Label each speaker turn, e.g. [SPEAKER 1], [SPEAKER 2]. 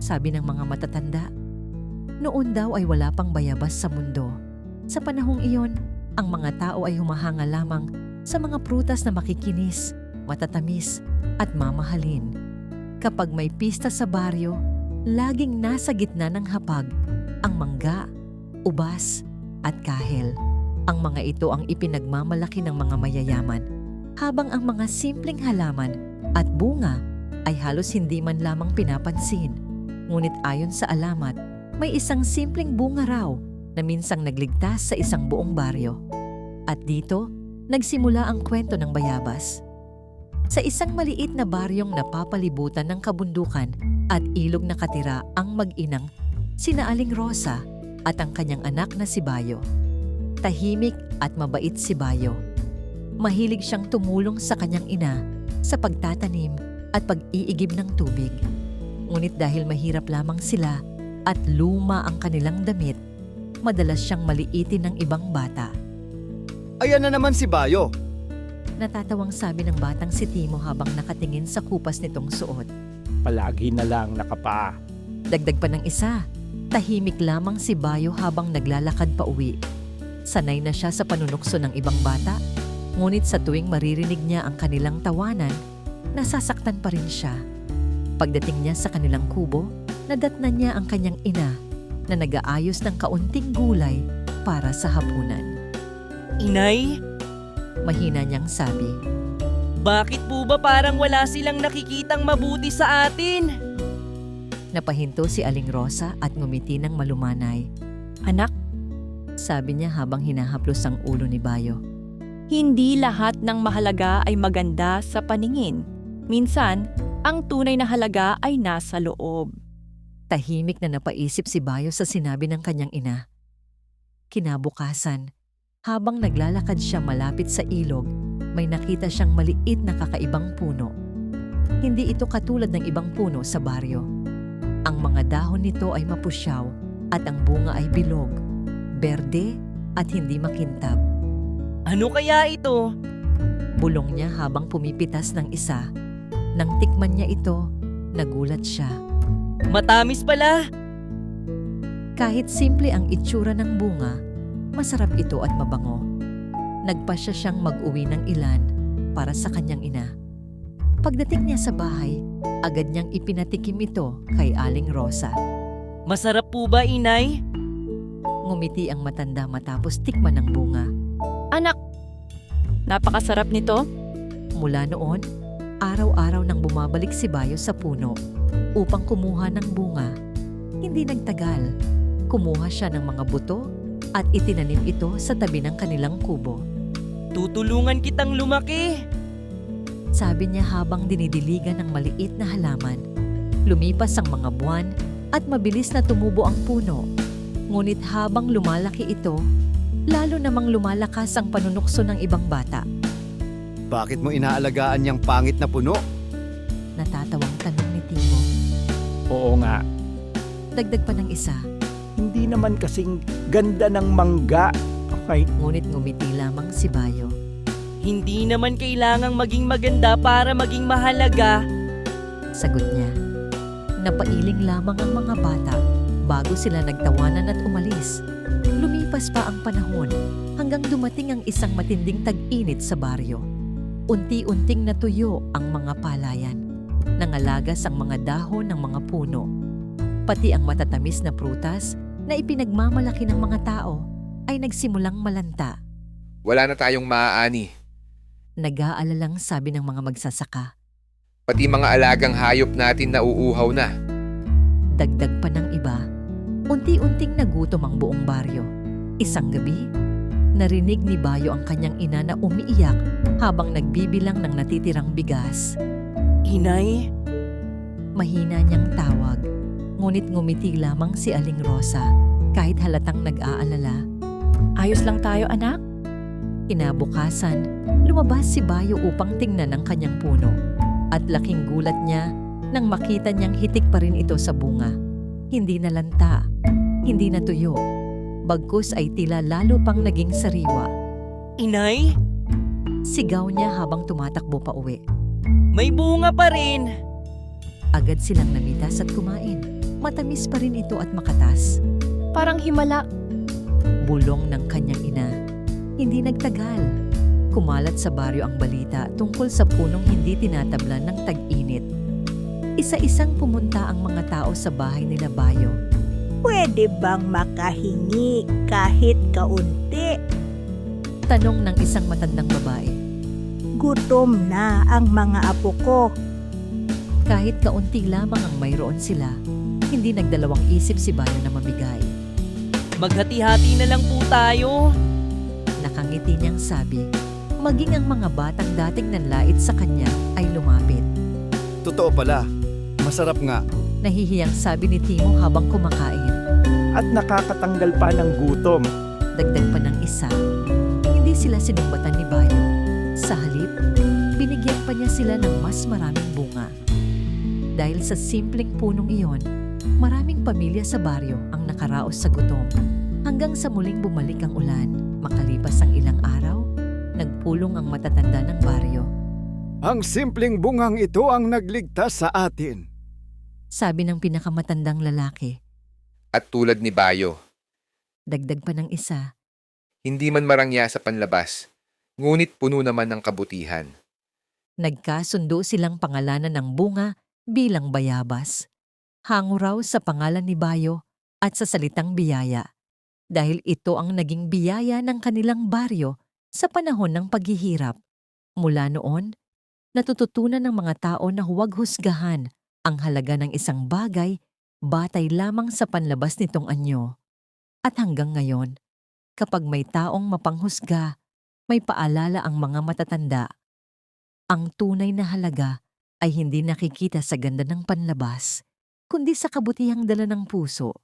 [SPEAKER 1] sabi ng mga matatanda. Noon daw ay wala pang bayabas sa mundo. Sa panahong iyon, ang mga tao ay humahanga lamang sa mga prutas na makikinis, matatamis at mamahalin. Kapag may pista sa baryo, laging nasa gitna ng hapag ang mangga, ubas at kahel. Ang mga ito ang ipinagmamalaki ng mga mayayaman, habang ang mga simpleng halaman at bunga ay halos hindi man lamang pinapansin. Ngunit ayon sa alamat, may isang simpleng bunga raw na minsang nagligtas sa isang buong baryo. At dito, nagsimula ang kwento ng bayabas. Sa isang maliit na baryong napapalibutan ng kabundukan at ilog nakatira ang mag-inang sina Aling Rosa at ang kanyang anak na si Bayo. Tahimik at mabait si Bayo. Mahilig siyang tumulong sa kanyang ina sa pagtatanim at pag-iigib ng tubig. Ngunit dahil mahirap lamang sila at luma ang kanilang damit, madalas siyang maliitin ng ibang bata.
[SPEAKER 2] Ayan na naman si Bayo.
[SPEAKER 1] Natatawang sabi ng batang si Timo habang nakatingin sa kupas nitong suot.
[SPEAKER 3] Palagi na lang nakapaa.
[SPEAKER 1] Dagdag pa ng isa, tahimik lamang si Bayo habang naglalakad pa uwi. Sanay na siya sa panunukso ng ibang bata, ngunit sa tuwing maririnig niya ang kanilang tawanan, nasasaktan pa rin siya. Pagdating niya sa kanilang kubo, nadatnan niya ang kanyang ina na nag-aayos ng kaunting gulay para sa hapunan.
[SPEAKER 4] Inay,
[SPEAKER 1] Mahina niyang sabi.
[SPEAKER 4] bakit po ba parang wala silang nakikitang mabuti sa atin?
[SPEAKER 1] Napahinto si Aling Rosa at ngumiti ng malumanay.
[SPEAKER 5] Anak,
[SPEAKER 1] Sabi niya habang hinahaplos ang ulo ni Bayo.
[SPEAKER 5] hindi lahat ng mahalaga ay maganda sa paningin. Minsan, ang tunay na halaga ay nasa loob.
[SPEAKER 1] Tahimik na napaisip si Bayo sa sinabi ng kanyang ina. Kinabukasan, habang naglalakad siya malapit sa ilog, may nakita siyang maliit na kakaibang puno. Hindi ito katulad ng ibang puno sa baryo. Ang mga dahon nito ay mapusyaw at ang bunga ay bilog, berde at hindi makintab.
[SPEAKER 4] Ano kaya ito?
[SPEAKER 1] Bulong niya habang pumipitas ng isa. Nang tikman niya ito, nagulat siya.
[SPEAKER 4] Matamis pala.
[SPEAKER 1] Kahit simple ang itsura ng bunga, masarap ito at mabango. Nagpasya siyang mag-uwi ng ilan para sa kanyang ina. Pagdating niya sa bahay, agad niyang ipinatikim ito kay Aling Rosa.
[SPEAKER 4] Masarap po ba, Inay?
[SPEAKER 1] Ngumiti ang matanda matapos tikman ng bunga.
[SPEAKER 5] Anak, napakasarap nito.
[SPEAKER 1] Mula noon, araw-araw nang bumabalik si Bayo sa puno upang kumuha ng bunga. Hindi nagtagal, kumuha siya ng mga buto at itinanim ito sa tabi ng kanilang kubo.
[SPEAKER 4] Tutulungan kitang lumaki.
[SPEAKER 1] Sabi niya habang dinidiligan ng maliit na halaman. Lumipas ang mga buwan at mabilis na tumubo ang puno. Ngunit habang lumalaki ito, lalo namang lumalakas ang panunukso ng ibang bata.
[SPEAKER 2] Bakit mo inaalagaan niyang pangit na puno?
[SPEAKER 1] Natatawang tanong ni Timo.
[SPEAKER 3] Oo nga,
[SPEAKER 1] Dagdag pa ng isa,
[SPEAKER 3] hindi naman kasing ganda ng mangga. Okay,
[SPEAKER 1] ngunit ngumiti lamang si Bayo.
[SPEAKER 4] Hindi naman kailangang maging maganda para maging mahalaga.
[SPEAKER 1] Sagot niya. Napailing lamang ang mga bata bago sila nagtawanan at umalis. Lumipas pa ang panahon hanggang dumating ang isang matinding tag-init sa baryo. Unti-unting natuyo ang mga palayan. Nangalagas ang mga dahon ng mga puno. Pati ang matatamis na prutas na ipinagmamalaki ng mga tao ay nagsimulang malanta.
[SPEAKER 6] Wala na tayong maaani.
[SPEAKER 1] Nag-aalalang sabi ng mga magsasaka.
[SPEAKER 6] Pati mga alagang hayop natin nauuhaw na.
[SPEAKER 1] Dagdag pa ng iba, unti-unting nagutom ang buong baryo. Isang gabi, narinig ni Bayo ang kanyang ina na umiiyak habang nagbibilang ng natitirang bigas.
[SPEAKER 4] Inay,
[SPEAKER 1] Mahina niyang tawag, ngunit ngumiti lamang si Aling Rosa kahit halatang nag-aalala.
[SPEAKER 5] Ayos lang tayo, anak.
[SPEAKER 1] Kinabukasan, lumabas si Bayo upang tingnan ang kanyang puno. At laking gulat niya nang makita niyang hitik pa rin ito sa bunga. Hindi nalanta, hindi natuyo. Bagkus ay tila lalo pang naging sariwa.
[SPEAKER 4] Inay,
[SPEAKER 1] Sigaw niya habang tumatakbo pa uwi.
[SPEAKER 4] may bunga pa rin.
[SPEAKER 1] Agad silang namitas at kumain. Matamis pa rin ito at makatas.
[SPEAKER 5] Parang himala.
[SPEAKER 1] Bulong ng kanyang ina. Hindi nagtagal. Kumalat sa baryo ang balita tungkol sa punong hindi tinatablan ng tag-init. Isa-isang pumunta ang mga tao sa bahay nila Bayo.
[SPEAKER 7] Pwede bang makahingi kahit kaunti?
[SPEAKER 1] Tanong ng isang matandang babae.
[SPEAKER 7] Gutom na ang mga apo ko.
[SPEAKER 1] Kahit kaunti lamang ang mayroon sila, hindi nagdalawang isip si Bayo na mamigay.
[SPEAKER 4] Maghati-hati na lang po tayo.
[SPEAKER 1] Nakangiti niyang sabi, maging ang mga batang dating nanlait sa kanya ay lumapit.
[SPEAKER 2] Totoo pala. Masarap nga.
[SPEAKER 1] Nahihiyang sabi ni Timo habang kumakain.
[SPEAKER 3] At nakakatanggal pa ng gutom.
[SPEAKER 1] Dagdag pa ng isa, hindi sila sinumbatan ni Bayo. Sa halip, binigyan pa niya sila ng mas maraming bunga. Dahil sa simpleng punong iyon, maraming pamilya sa baryo ang nakaraos sa gutom. Hanggang sa muling bumalik ang ulan, makalipas ang ilang araw, nagpulong ang matatanda ng baryo.
[SPEAKER 2] Ang simpleng bungang ito ang nagligtas sa atin.
[SPEAKER 1] Sabi ng pinakamatandang lalaki.
[SPEAKER 6] At tulad ni Bayo,
[SPEAKER 1] Dagdag pa ng isa,
[SPEAKER 6] hindi man marangya sa panlabas, ngunit puno naman ng kabutihan.
[SPEAKER 1] nagkasundo silang pangalanan ng bunga bilang bayabas. Hango raw sa pangalan ni Bayo at sa salitang biyaya. Dahil ito ang naging biyaya ng kanilang baryo sa panahon ng paghihirap. Mula noon, natututunan ng mga tao na huwag husgahan ang halaga ng isang bagay batay lamang sa panlabas nitong anyo. At hanggang ngayon, kapag may taong mapanghusga, may paalala ang mga matatanda. Ang tunay na halaga ay hindi nakikita sa ganda ng panlabas, kundi sa kabutihang dala ng puso.